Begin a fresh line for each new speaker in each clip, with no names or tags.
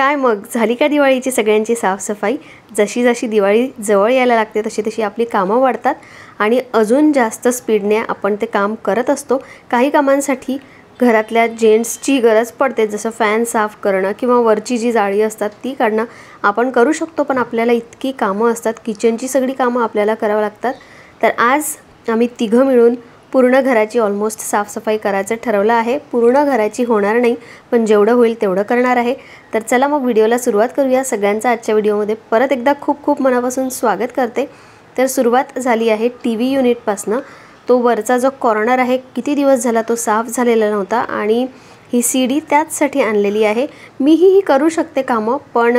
काय मग झाली का दिवाळीची सगळ्यांची साफसफाई? जशी जशी दिवाळी जवळ यायला लागते तशी तशी आपली कामं वाढतात आणि अजून जास्त स्पीडने आपण ते काम करत असतो। काही कामांसाठी घरातल्या जेंट्सची गरज पडते, जसं फॅन साफ करणं किंवा वरची जी जाळी असतात ती काढणं आपण करू शकतो, पण आपल्याला इतकी कामं असतात, किचनची सगळी कामं आपल्याला करावी लागतात। तर आज आम्ही तिघं मिळून पूर्ण घराची ऑलमोस्ट साफसफाई करायचं ठरवलं आहे। पूर्ण घराची होणार नाही, पण जेवढं होईल तेवढं करणार आहे। तर चला मग व्हिडिओला सुरुवात करूया। सगळ्यांचं आजच्या व्हिडिओमध्ये परत एकदा खूप खूप मनापासून स्वागत करते। तर सुरुवात झाली आहे टीव्ही युनिटपासून। तो वरचा जो कॉर्नर आहे किती दिवस झाला तो साफ झालेला नव्हता आणि ही सीडी त्याचसाठी आणलेली आहे। मीही करू शकते कामं, पण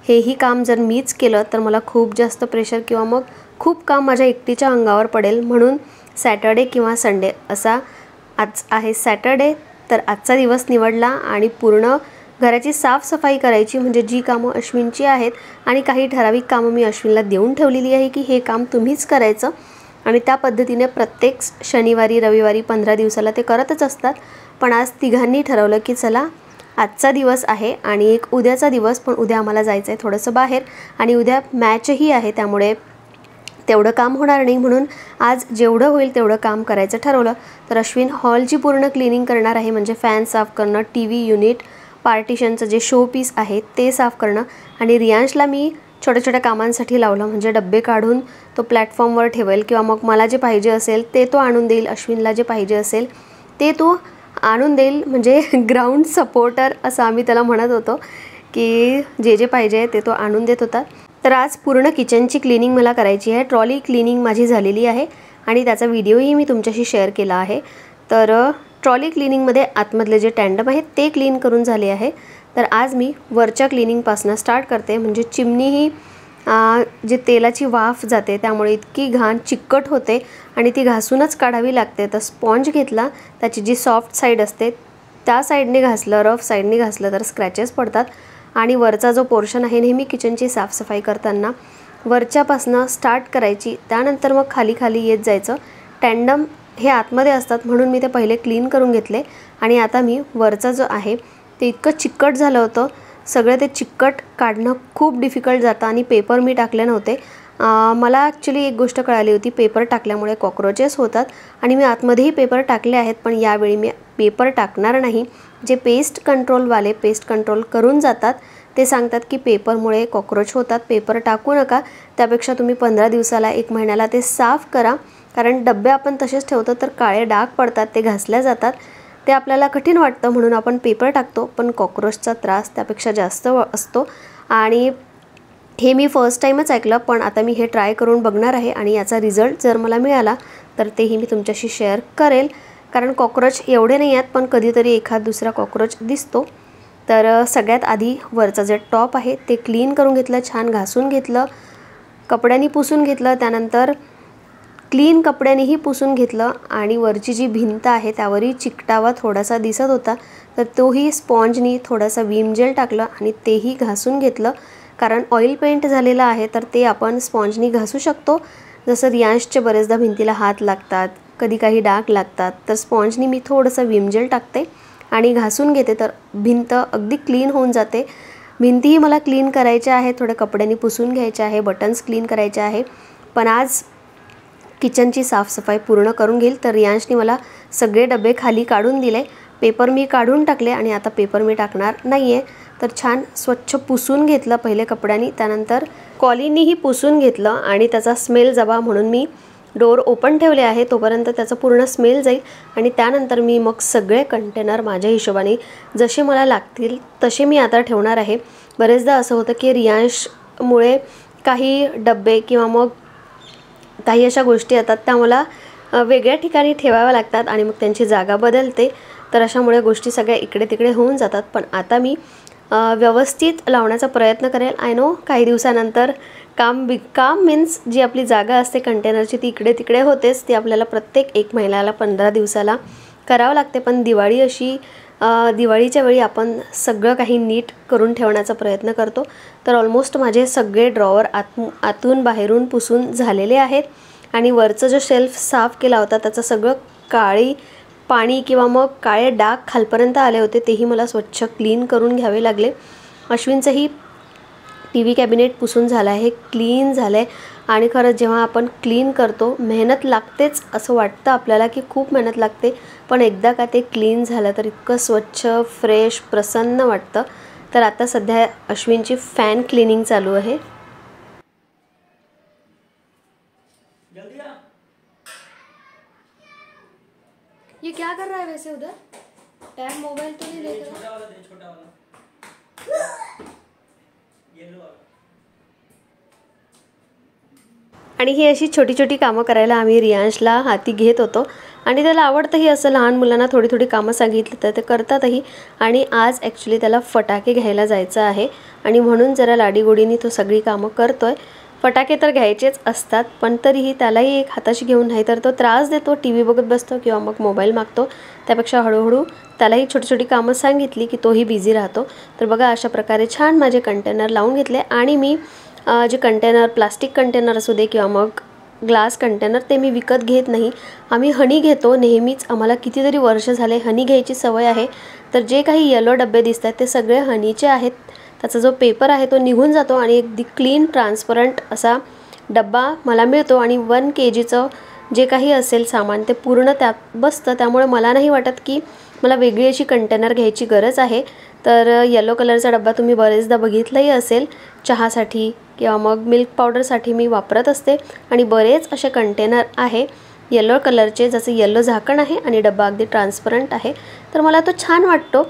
हेही काम जर मीच केलं तर मला खूप जास्त प्रेशर किंवा मग खूप काम माझ्या एकटीच्या अंगावर पडेल, म्हणून सॅटर्डे किंवा संडे असा, आज आहे सॅटर्डे तर आजचा दिवस निवडला आणि पूर्ण घराची साफसफाई करायची, म्हणजे जी कामं अश्विनची आहेत आणि काही ठराविक कामं मी अश्विनला देऊन ठेवलेली आहे की हे काम तुम्हीच करायचं, आणि त्या पद्धतीने प्रत्येक शनिवारी रविवारी 15 दिवसाला ते करतच असतात। पण आज तिघांनी ठरवलं की चला आजचा दिवस आहे आणि एक उद्याचा दिवस, पण उद्या आम्हाला जायचं आहे थोडंसं बाहेर आणि उद्या मॅचही आहे, त्यामुळे तेवढं काम होणार नाही, म्हणून आज जेवढं होईल तेवढं काम करायचं ठरवलं। तर अश्विन हॉलची पूर्ण क्लिनिंग करणार आहे, म्हणजे फॅन साफ करणं, टीव्ही युनिट, पार्टिशनचं जे शो पीस आहे ते साफ करणं, आणि रियांशला मी छोट्या छोट्या कामांसाठी लावलं, म्हणजे डब्बे काढून तो प्लॅटफॉर्मवर ठेवेल किंवा मग मला जे पाहिजे असेल ते तो आणून देईल, अश्विनला जे पाहिजे असेल ते तो आणून देईल, म्हणजे ग्राउंड सपोर्टर असं आम्ही त्याला म्हणत होतो की जे जे पाहिजे ते तो आणून देत होता। तर आज पूर्ण किचनची क्लिनिंग मला करायची आहे। ट्रॉली क्लिनिंग माझी झालेली आहे आणि त्याचा व्हिडिओही मी तुमच्याशी शेअर केला आहे। तर ट्रॉली क्लिनिंगमध्ये आतमधले जे टँडम आहेत ते क्लीन करून झाले आहे। तर आज मी वरच्या क्लिनिंगपासून स्टार्ट करते, म्हणजे चिमणी जे तेलाची वाफ जाते त्यामुळे इतकी घाण चिकट होते आणि ती घासूनच काढावी लागते। तर स्पॉन्ज घेतला, त्याची जी सॉफ्ट साईड असते त्या साईडने घासलं, रफ साईडने घासलं तर स्क्रॅचेस पडतात, आणि वरचा जो पोर्शन आहे नेहमी किचनची साफसफाई करताना वरच्यापासून स्टार्ट करायची, त्यानंतर मग खाली खाली येत जायचं। टँडम हे आतमध्ये असतात म्हणून मी ते पहिले क्लीन करून घेतले, आणि आता मी वरचा जो आहे ते इतकं चिकट झालं होतं, सगळं ते चिकट काढणं खूप डिफिकल्ट जातं, आणि पेपर मी टाकले नव्हते। मला ॲक्च्युली एक गोष्ट कळाली होती, पेपर टाकल्यामुळे कॉक्रोचेस होतात, आणि मी आतमध्येही पेपर टाकले आहेत, पण यावेळी मी पेपर टाकणार नाही। जे पेस्ट कंट्रोलवाले पेस्ट कंट्रोल करून जातात ते सांगतात की पेपरमुळे कॉक्रोच होतात, पेपर टाकू नका, त्यापेक्षा तुम्ही 15 दिवसाला 1 महिन्याला ते साफ करा, कारण डब्बे आपण तसेच ठेवतो तर काळे डाग पडतात, ते घासल्या जातात, ते आपल्याला कठीण वाटतं, म्हणून आपण पेपर टाकतो, पण कॉक्रोचचा त्रास त्यापेक्षा जास्त असतो। आणि हे मी फर्स्ट टाईमच ऐकलं, पण आता मी हे ट्राय करून बघणार आहे, आणि याचा रिझल्ट जर मला मिळाला तर तेही मी तुमच्याशी शेअर करेल, कारण कॉक्रोच एवढे नाही आहेत, पण कधीतरी एखाद दुसरा कॉक्रोच दिसतो। तर सगळ्यात आधी वरचं जे टॉप आहे ते क्लीन करून घेतलं, छान घासून घेतलं, कपड्यांनी पुसून घेतलं, त्यानंतर क्लीन कपड्यांनीही पुसून घेतलं, आणि वरची जी भिंत आहे त्यावरही चिकटावा थोडासा दिसत होता, तर तोही स्पॉन्जनी थोडासा विम जेल टाकलं आणि तेही घासून घेतलं, कारण ऑइल पेंट झालेलं आहे तर ते आपण स्पॉन्जनी घासू शकतो। जसं रियांशचे बरेचदा भिंतीला हात लागतात, कधी काही डाग लागतात, तर स्पॉन्जनी मी थोडंसं विम जेल टाकते आणि घासून घेते, तर भिंत अगदी क्लीन होऊन जाते। भिंतीही मला क्लीन करायच्या आहे, थोड्या कपड्यांनी पुसून घ्यायच्या आहे, बटन्स क्लीन करायचे आहे, पण आज किचनची साफसफाई पूर्ण करून घेईल। तर रियांशने मला सगळे डबे खाली काढून दिले, पेपर मी काढून टाकले, आणि आता पेपर मी टाकणार नाही आहे। तर छान स्वच्छ पुसून घेतलं पहिले कपड्यांनी, त्यानंतर कॉलीनीही पुसून घेतलं, आणि त्याचा स्मेल जावा म्हणून मी डोअर ओपन ठेवले आहे, तोपर्यंत त्याचा पूर्ण स्मेल जाईल, आणि त्यानंतर मी मग सगळे कंटेनर माझ्या हिशोबाने जसे मला लागतील तसे मी आता ठेवणार आहे। बरेचदा असं होतं की रियांशमुळे काही डब्बे किंवा मग काही अशा गोष्टी येतात त्या मला वेगळ्या ठिकाणी ठेवाव्या लागतात, आणि मग त्यांची जागा बदलते, तर अशामुळे गोष्टी सगळ्या इकडे तिकडे होऊन जातात। पण आता मी व्यवस्थित लावण्याचा प्रयत्न करेल। आय नो काही दिवसानंतर काम मीन्स जी आपली जागा असते कंटेनरची ती इकडे तिकडे होतेच, ती आपल्याला प्रत्येक 1 महिन्याला 15 दिवसाला करावं लागते, पण दिवाळी अशी दिवाळीच्या वेळी आपण सगळं काही नीट करून ठेवण्याचा प्रयत्न करतो। तर ऑलमोस्ट माझे सगळे ड्रॉवर आतून बाहेरून पुसून झालेले आहेत, आणि वरचं जो शेल्फ साफ केला होता त्याचं सगळं काळी पाणी किंवा मग काळे डाग खालपर्यंत आले होते, तेही मला स्वच्छ क्लीन करून घ्यावे लागले। अश्विनचंही टी व्ही कॅबिनेट पुसून झालं आहे, क्लीन झालं आहे. आणि खरंच जेव्हा आपण क्लीन करतो मेहनत लागतेच असं वाटतं आपल्याला की खूप मेहनत लागते, पण एकदा का ते क्लीन झालं तर इतकं स्वच्छ, फ्रेश, प्रसन्न वाटतं. तर आता सध्या अश्विनची फॅन क्लीनिंग चालू आहे. ये क्या कर रहा है वैसे उधर? टैब मोबाइल तो नहीं देख रहा? छोटा वाला येलो वाला. आणि ही अशी छोटी छोटी कामं करायला आम्ही रियांशला हाती घेत होतो आणि त्याला आवडतंही असं. लहान मुलांना थोडी थोडी कामं सांगितली तर ते करतातही. आणि आज ॲक्च्युली त्याला फटाके घ्यायला जायचं आहे आणि म्हणून जरा लाडीगोडीने तो सगळी कामं करतोय. फटाके तर घ्यायचेच असतात, पण तरीही त्यालाही एक हाताशी घेऊन, नाही तर तो त्रास देतो, टी व्ही बघत बसतो किंवा मग मोबाईल मागतो. त्यापेक्षा हळूहळू त्यालाही छोटी छोटी कामं सांगितली की तोही बिझी राहतो. तर बघा अशा प्रकारे छान माझे कंटेनर लावून घेतले. आणि मी जे कंटेनर, प्लास्टिक कंटेनर असू दे किंवा मग ग्लास कंटेनर, ते मी विकत घेत नाही. आम्ही हनी घेतो नेहमीच. आम्हाला कितीतरी वर्ष झाले हनी घ्यायची सवय आहे. तर जे काही येलो डबे दिसतात ते सगळे हनीचे आहेत. त्याचा जो पेपर आहे तो निघून जातो आणि अगदी क्लीन ट्रान्सपरंट असा डब्बा मला मिळतो. आणि 1 kgचं जे काही असेल सामान ते पूर्ण त्यात बसतं. त्यामुळे मला नाही वाटत की मला वेगळी अशी कंटेनर घ्यायची गरज आहे. तर येलो कलरचा डब्बा तुम्ही बरेचदा बघितलंही असेल. चहासाठी किंवा मग मिल्क पावडरसाठी मी वापरत असते. आणि बरेच असे कंटेनर आहे येलो कलरचे, जसं येलो झाकण आहे आणि डब्बा अगदी ट्रान्सपरंट आहे. तर मला तो छान वाटतो,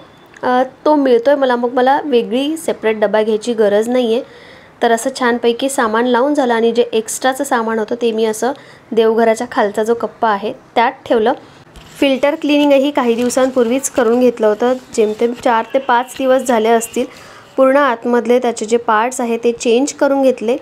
तो मिळतोय मला, मग मला वेगळी सेपरेट डबा घ्यायची गरज नाही आहे. तर असं छानपैकी सामान लावून झालं. आणि जे एक्स्ट्राचं सामान होतं ते मी असं देवघराच्या खालचा जो कप्पा आहे त्यात ठेवलं. फिल्टर क्लिनिंगही काही दिवसांपूर्वीच करून घेतलं होतं. जेमतेम 4 ते 5 दिवस झाले असतील. पूर्ण आतमधले त्याचे जे पार्ट्स आहे ते चेंज करून घेतले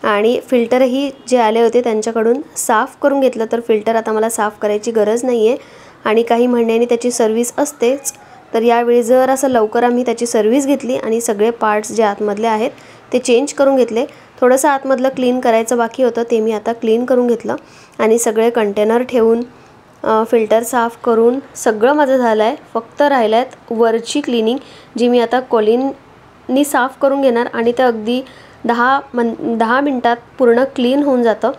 आणि फिल्टरही जे आले होते त्यांच्याकडून साफ करून घेतलं. तर फिल्टर आता मला साफ करायची गरज नाही आहे. आणि काही महिन्यांनी त्याची सर्व्हिस असतेच. तर यावेळी जर असं लवकर आम्ही त्याची सर्व्हिस घेतली आणि सगळे पार्ट्स जे आतमधले आहेत ते चेंज करून घेतले. थोडंसं आतमधलं क्लीन करायचं बाकी होतं, ते मी आता क्लीन करून घेतलं. आणि सगळे कंटेनर ठेवून फिल्टर साफ करून सगळं माझं झालं आहे. फक्त राहिलं आहेत वरची क्लिनिंग, जी मी आता कोलिननी साफ करून घेणार. आणि ते अगदी 10 मिनटात पूर्ण क्लीन होऊन जातं.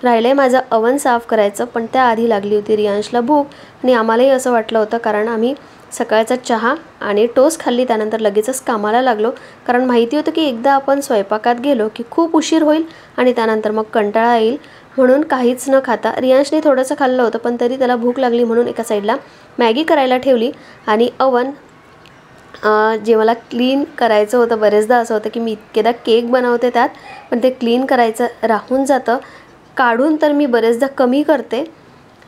राहिलं आहे माझं अवन साफ करायचं, पण त्याआधी लागली होती रियांशला भूक. आणि आम्हालाही असं वाटलं होतं, कारण आम्ही सकाळचा चहा आणि टोस्ट खाल्ली, त्यानंतर लगेचच कामाला लागलो. कारण माहिती होतं की एकदा आपण स्वयंपाकात गेलो की खूप उशीर होईल आणि त्यानंतर मग कंटाळा येईल. म्हणून काहीच न खाता रियांशने थोडंसं खाल्लं होतं, पण तरी त्याला भूक लागली म्हणून एका साईडला मॅगी करायला ठेवली. आणि अवन जे मला क्लीन करायचं होतं, बरेचदा असं होतं की मी इतकेदा केक बनवते त्यात, पण ते क्लीन करायचं राहून जातं. काढून तर मी बरेचदा कमी करते.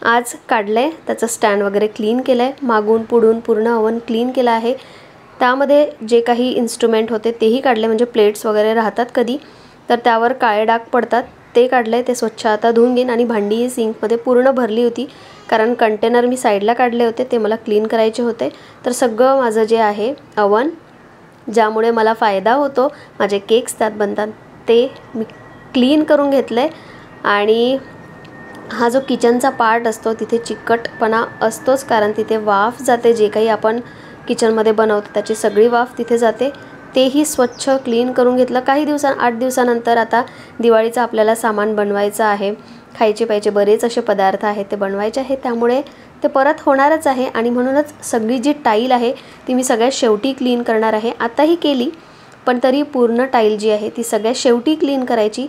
आज काढलं आहे, त्याचं स्टँड वगैरे क्लीन केलं आहे, मागून पुढून पूर्ण अवन क्लीन केलं आहे. त्यामध्ये जे काही इन्स्ट्रुमेंट होते तेही काढले, म्हणजे प्लेट्स वगैरे राहतात कधी तर त्यावर काळे डाग पडतात, ते काढलं आहे. ते स्वच्छ आता धुवून घेईन. आणि भांडी सिंकमध्ये पूर्ण भरली होती, कारण कंटेनर मी साईडला काढले होते, ते मला क्लीन करायचे होते. तर सगळं माझं जे आहे अवन, ज्यामुळे मला फायदा होतो, माझे केक्स त्यात बनतात, ते मी क्लीन करून घेतलं आहे. आणि हा जो किचनचा पार्ट असतो तिथे चिकटपणा असतोच, कारण तिथे वाफ जाते. जे काही आपण किचनमध्ये बनवतो त्याची सगळी वाफ तिथे जाते. तेही स्वच्छ क्लीन करून घेतलं. काही 8 दिवसानंतर आता दिवाळीचं आपल्याला सामान बनवायचं आहे. खायचे प्यायचे बरेच असे पदार्थ आहेत ते बनवायचे आहेत, त्यामुळे ते परत होणारच आहे. आणि म्हणूनच सगळी जी टाईल आहे ती मी सगळ्यात शेवटी क्लीन करणार आहे. आताही केली, पण तरी पूर्ण टाईल जी आहे ती सगळ्यात शेवटी क्लीन करायची,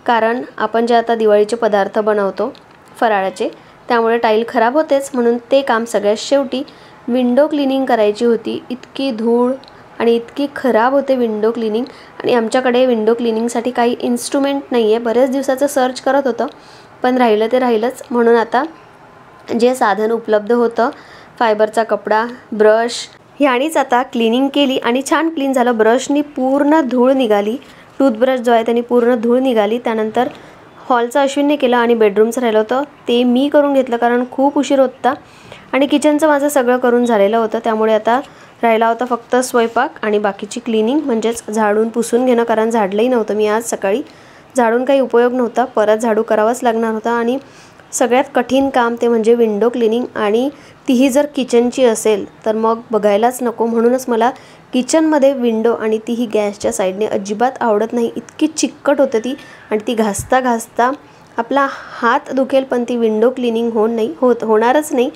कारण आपण जे आता दिवाळीचे पदार्थ बनवतो फराळाचे, त्यामुळे टाईल खराब होतेच, म्हणून ते काम सगळ्यात शेवटी. विंडो क्लिनिंग करायची होती. इतकी धूळ आणि इतकी खराब होते विंडो क्लिनिंग. आणि आमच्याकडे विंडो क्लिनिंगसाठी काही इन्स्ट्रुमेंट नाही आहे. बरेच दिवसाचं सर्च करत होतं, पण राहिलं ते राहिलंच. म्हणून आता जे साधन उपलब्ध होतं, फायबरचा कपडा, ब्रश, ह्यानीच आता क्लिनिंग केली आणि छान क्लीन झालं. ब्रशनी पूर्ण धूळ निघाली, टूथब्रश जो आहे त्यांनी पूर्ण धूळ निघाली. त्यानंतर हॉलचं अश्विनने केलं आणि बेडरूमचं राहिलं होतं ते मी करून घेतलं, कारण खूप उशीर होता. आणि किचनचं माझं सगळं करून झालेलं होतं, त्यामुळे आता राहिला होता फक्त स्वयंपाक आणि बाकीची क्लिनिंग, म्हणजेच झाडून पुसून घेणं. कारण झाडलंही नव्हतं मी आज सकाळी, झाडून काही उपयोग नव्हता, परत झाडू करावाच लागणार होता. आणि सगळ्यात कठीण काम ते म्हणजे विंडो क्लिनिंग, आणि तीही जर किचनची असेल तर मग बघायलाच नको. म्हणूनच मला किचनमध्ये विंडो आणि तीही गॅसच्या साईडने अजिबात आवडत नाही. इतकी चिकट होते ती, आणि ती घासता घासता आपला हात दुखेल, पण ती विंडो क्लिनिंग होणारच नाही.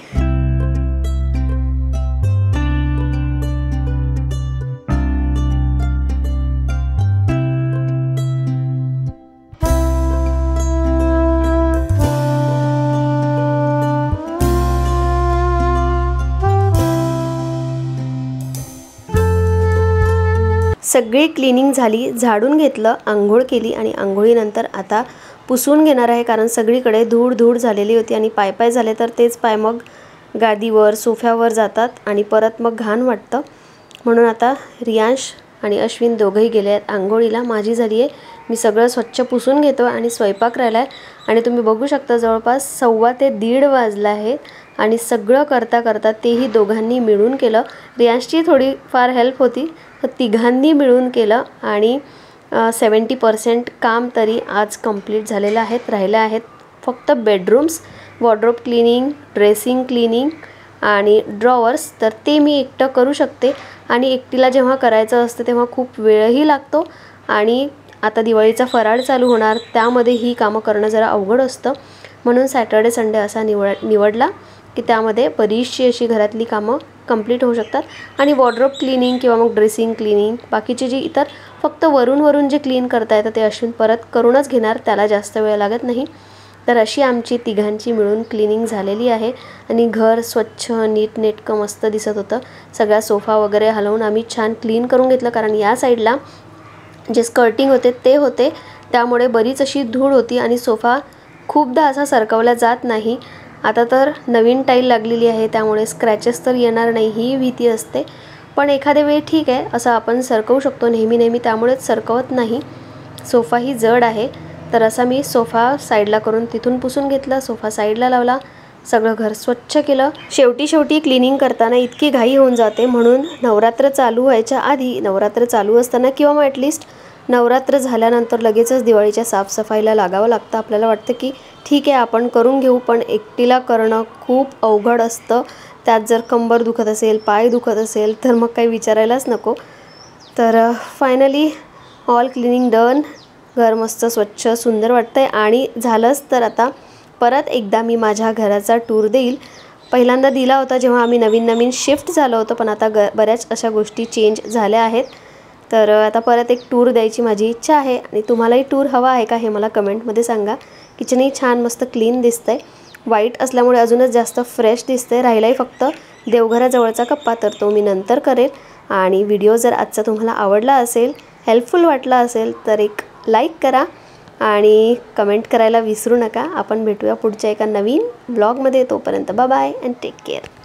सगळी क्लिनिंग झाली, झाडून घेतलं, आंघोळ केली, आणि आंघोळीनंतर आता पुसून घेणार आहे. कारण सगळीकडे धूळ झालेली होती, आणि पाय झाले तर तेच पाय मग गादीवर सोफ्यावर जातात आणि परत मग घाण वाटतं. म्हणून आता रियांश आणि अश्विन दोघंही गेले आहेत आंघोळीला. माझी झाली आहे, मी सगळं स्वच्छ पुसून घेतो आणि स्वयंपाक राहिला आहे. आणि तुम्ही बघू शकता जवळपास 1:15 ते 1:30 वाजला आहे, आणि सगळं करता करता तेही दोघांनी मिळून केलं. रियांशची थोडीफार हेल्प होती, तर तिघांनी मिळून केलं, आणि 70% काम तरी आज कंप्लीट झालेलं आहे. राहिलं आहेत फक्त bedrooms, wardrobe cleaning, dressing cleaning आणि ड्रॉवर्स. तर ते मी एकटं करू शकते, आणि एकटीला जेव्हा करायचं असतं तेव्हा खूप वेळही लागतो. आणि आता दिवाळीचा फराळ चालू होणार, त्यामध्ये ही कामं करणं जरा अवघड असतं. म्हणून सॅटर्डे संडे असा निवडला की त्यामध्ये बरीचशी अशी घरातली कामं कंप्लीट होऊ शकतात. आणि वॉर्डरोब क्लिनिंग किंवा मग ड्रेसिंग क्लिनिंग, बाकीचे जी इतर फक्त वरून जे क्लीन करता येतं ते अश्विन परत करूनच घेणार, त्याला जास्त वेळ लागत नाही. तर अशी आमची तिघांची मिळून क्लिनिंग झालेली आहे, आणि घर स्वच्छ नीटनेटकं मस्त दिसत होतं. सगळा सोफा वगैरे हलवून आम्ही छान क्लीन करून घेतलं, कारण या साईडला जे स्कर्टिंग होते ते होते, त्यामुळे बरीच अशी धूळ होती आणि सोफा खूपदा असा सरकवला जात नाही. आता तर नवीन टाईल लागलेली आहे, त्यामुळे स्क्रॅचेस तर येणार नाही ही भीती असते. पण एखाद्या वेळी ठीक आहे, असं आपण सरकवू शकतो, नेहमी त्यामुळेच सरकवत नाही. सोफाही जड आहे, तर असा मी सोफा साईडला करून तिथून पुसून घेतला, सोफा साईडला लावला, सगळं घर स्वच्छ केलं. शेवटी क्लिनिंग करताना इतकी घाई होऊन जाते, म्हणून नवरात्र चालू व्हायच्या आधी, नवरात्र चालू असताना किंवा मग ॲटलिस्ट नवरात्र झाल्यानंतर लगेचच दिवाळीच्या साफसफाईला लागावं लागतं. आपल्याला वाटतं की ठीक आहे आपण करून घेऊ, पण एकटीला करणं खूप अवघड असतं. त्यात जर कंबर दुखत असेल, पाय दुखत असेल तर मग काही विचारायलाच नको. तर फायनली ऑल क्लिनिंग डन. घर मस्त स्वच्छ सुंदर वाटतं आहे. आणि झालंच तर आता परत एकदा मी माझ्या घराचा टूर देईल. पहिल्यांदा दिला होता जेव्हा आम्ही नवीन शिफ्ट झालो होतो, पण आता बऱ्याच अशा गोष्टी चेंज झाल्या आहेत. तर आता परत एक टूर द्यायची माझी इच्छा आहे, आणि तुम्हालाही टूर हवा आहे का हे मला कमेंटमध्ये सांगा. किचनही छान मस्त क्लीन दिसतंय, व्हाईट असल्यामुळे अजूनच जास्त फ्रेश दिसतंय. राहिलाही फक्त देवघराजवळचा कप्पा, तर तो मी नंतर करेल. आणि व्हिडिओ जर आजचा तुम्हाला आवडला असेल, हेल्पफुल वाटला असेल, तर एक लाईक करा आणि कमेंट करायला विसरू नका. आपण भेटूया पुढच्या एका नवीन ब्लॉगमध्ये. तोपर्यंत bye bye and take care.